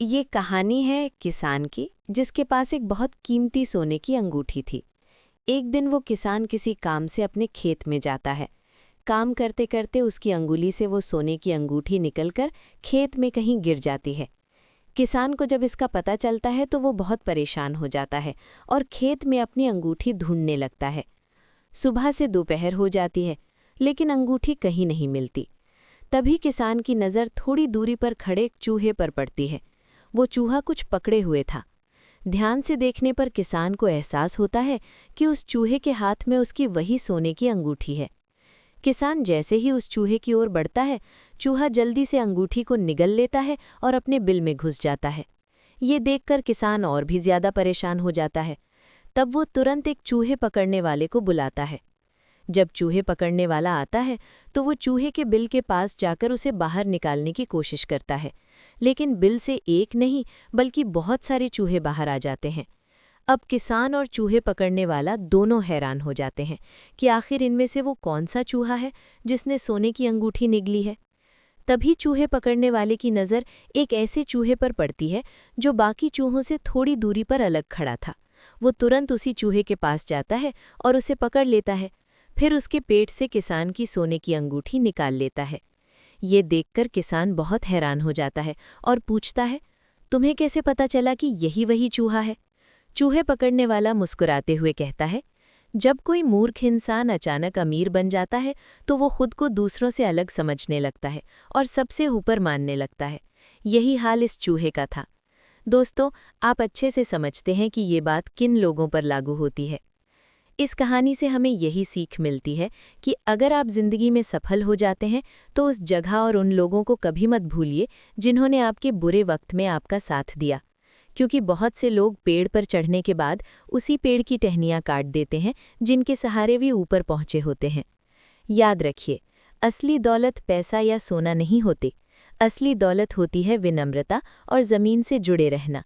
ये कहानी है किसान की, जिसके पास एक बहुत कीमती सोने की अंगूठी थी। एक दिन वो किसान किसी काम से अपने खेत में जाता है। काम करते करते उसकी अंगुली से वो सोने की अंगूठी निकलकर खेत में कहीं गिर जाती है। किसान को जब इसका पता चलता है तो वो बहुत परेशान हो जाता है और खेत में अपनी अंगूठी ढूंढने लगता है। सुबह से दोपहर हो जाती है, लेकिन अंगूठी कहीं नहीं मिलती। तभी किसान की नज़र थोड़ी दूरी पर खड़े एक चूहे पर पड़ती है। वो चूहा कुछ पकड़े हुए था। ध्यान से देखने पर किसान को एहसास होता है कि उस चूहे के हाथ में उसकी वही सोने की अंगूठी है। किसान जैसे ही उस चूहे की ओर बढ़ता है, चूहा जल्दी से अंगूठी को निगल लेता है और अपने बिल में घुस जाता है। ये देखकर किसान और भी ज्यादा परेशान हो जाता है। तब वो तुरंत एक चूहे पकड़ने वाले को बुलाता है। जब चूहे पकड़ने वाला आता है तो वो चूहे के बिल के पास जाकर उसे बाहर निकालने की कोशिश करता है, लेकिन बिल से एक नहीं बल्कि बहुत सारे चूहे बाहर आ जाते हैं। अब किसान और चूहे पकड़ने वाला दोनों हैरान हो जाते हैं कि आखिर इनमें से वो कौन सा चूहा है जिसने सोने की अंगूठी निगली है। तभी चूहे पकड़ने वाले की नज़र एक ऐसे चूहे पर पड़ती है जो बाकी चूहों से थोड़ी दूरी पर अलग खड़ा था। वो तुरंत उसी चूहे के पास जाता है और उसे पकड़ लेता है। फिर उसके पेट से किसान की सोने की अंगूठी निकाल लेता है। ये देखकर किसान बहुत हैरान हो जाता है और पूछता है, तुम्हें कैसे पता चला कि यही वही चूहा है? चूहे पकड़ने वाला मुस्कुराते हुए कहता है, जब कोई मूर्ख इंसान अचानक अमीर बन जाता है तो वो खुद को दूसरों से अलग समझने लगता है और सबसे ऊपर मानने लगता है। यही हाल इस चूहे का था। दोस्तों, आप अच्छे से समझते हैं कि ये बात किन लोगों पर लागू होती है। इस कहानी से हमें यही सीख मिलती है कि अगर आप जिंदगी में सफल हो जाते हैं तो उस जगह और उन लोगों को कभी मत भूलिए जिन्होंने आपके बुरे वक्त में आपका साथ दिया, क्योंकि बहुत से लोग पेड़ पर चढ़ने के बाद उसी पेड़ की टहनियाँ काट देते हैं जिनके सहारे वे ऊपर पहुँचे होते हैं। याद रखिए, असली दौलत पैसा या सोना नहीं होती। असली दौलत होती है विनम्रता और ज़मीन से जुड़े रहना।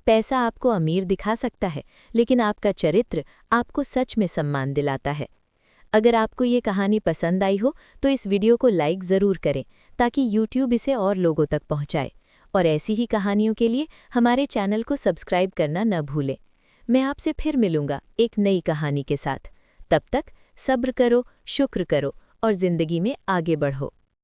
पैसा आपको अमीर दिखा सकता है, लेकिन आपका चरित्र आपको सच में सम्मान दिलाता है। अगर आपको ये कहानी पसंद आई हो तो इस वीडियो को लाइक ज़रूर करें ताकि यूट्यूब इसे और लोगों तक पहुंचाए। और ऐसी ही कहानियों के लिए हमारे चैनल को सब्सक्राइब करना न भूलें। मैं आपसे फिर मिलूंगा एक नई कहानी के साथ। तब तक सब्र करो, शुक्र करो और ज़िंदगी में आगे बढ़ो।